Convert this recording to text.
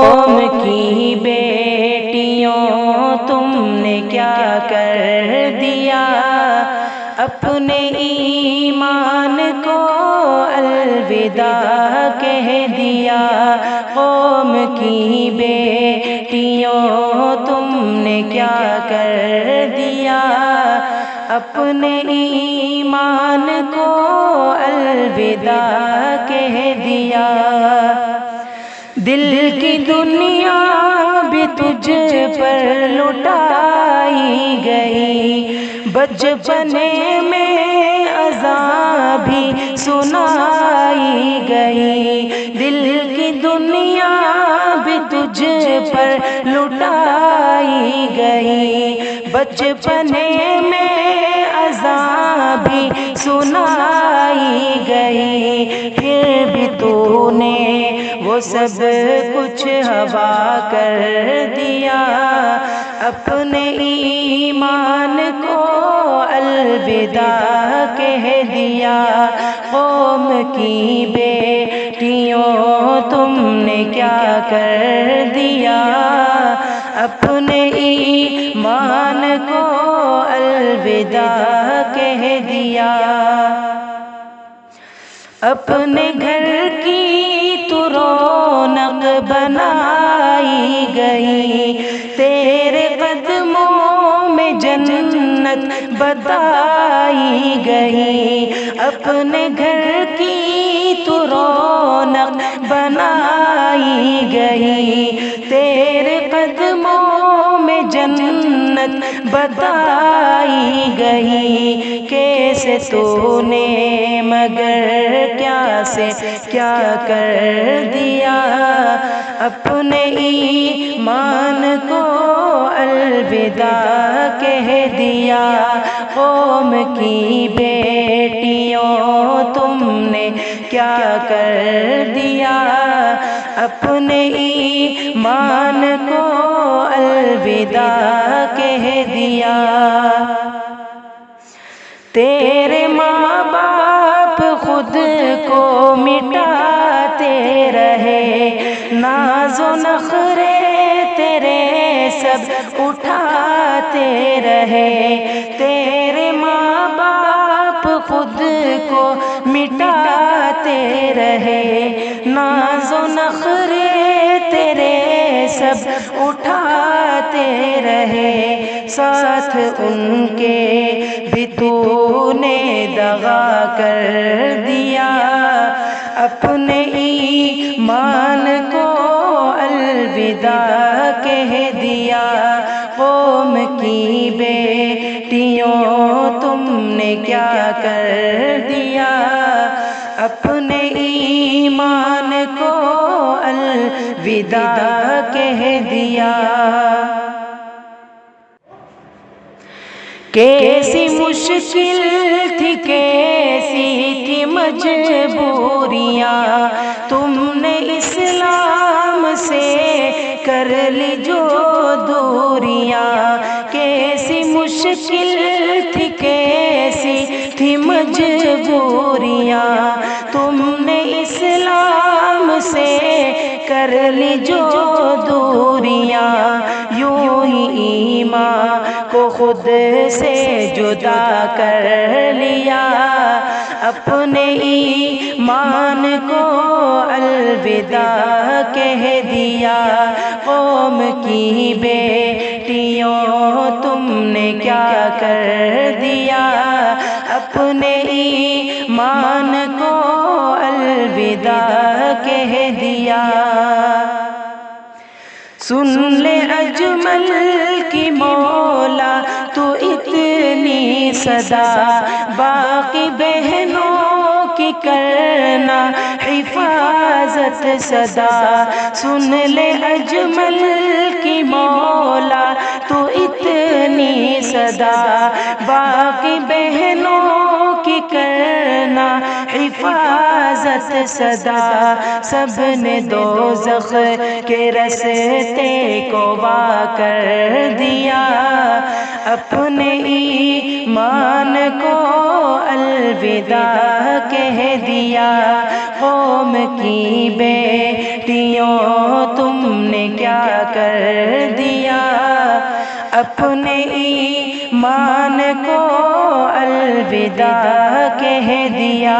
قوم کی بیٹیوں تم نے کیا کر دیا، اپنے ایمان کو الوداع کہہ دیا۔ قوم کی بیٹیوں تم نے کیا کر دیا، اپنے ایمان کو الوداع کہہ دیا۔ دل کی دنیا بھی تجھ پر لٹائی گئی، بچپنے میں عذاب بھی سنائی گئی۔ دل کی دنیا بھی تجھ پر لٹائی گئی، بچپنے میں عذاب بھی سنائی گئی۔ پھر بھی تو نے وہ سب کچھ ہوا کر دیا، اپنے ایمان کو الوداع کہہ دیا۔ قوم کی بیٹیوں تم نے کیا کر دیا، اپنے ایمان کو الوداع کہہ دیا۔ اپنے گھر کی تو رونق بنائی گئی، تیرے قدموں میں جنت بتائی گئی۔ اپنے گھر کی تو رونق بنائی گئی، تیرے قدموں میں جنت بتائی گئی۔ کیسے تو نے مگر کیا سے کیا کر دیا، اپنے ایمان کو الوداع کہہ دیا۔ قوم کی بیٹیوں تم نے کیا کر دیا، اپنے ایمان کو الوداع کہہ دیا۔ تیرے ماں باپ خود کو مٹاتے رہے، ناز و نخرے تیرے سب اٹھاتے رہے۔ تیرے ماں باپ خود کو مٹاتے رہے، ناز و نخرے تیرے سب اٹھاتے رہے۔ ساتھ ان کے بھی تو نے دغا کر دیا، اپنے ایمان کو الوداع کہہ دیا۔ قوم کی بیٹیوں تم نے کیا کر دیا، اپنے ایمان کو الوداع کہہ دیا۔ کیسی مشکل تھی، کیسی تھی مجبوریاں، تم نے اسلام سے کر لی جو دوریاں۔ کیسی مشکل تھی، کیسی تھی مجبوریاں، تم نے اسلام سے کر لی جو دوریاں۔ یوں ہی ایمان کو خود سے جدا کر لیا، اپنے ایمان کو الوداع کہہ دیا۔ قوم کی بیٹیوں تم نے کیا کر دیا، اپنے ایمان کو الوداع کہہ دیا۔ سن لے اجمل کی مولا تو اتنی صدا، باقی بہنوں کی کرنا حفاظت صدا۔ سن لے اجمل کی مولا تو اتنی صدا، باقی بہنوں کی کرنا حفاظت صدا۔ سب نے دوزخ کے رستے کو وا کر دیا، اپنے ایمان کو الوداع کہہ دیا۔ قوم کی بیٹیوں تم نے کیا کر دیا، اپنے ایمان کو الوداع کہہ دیا۔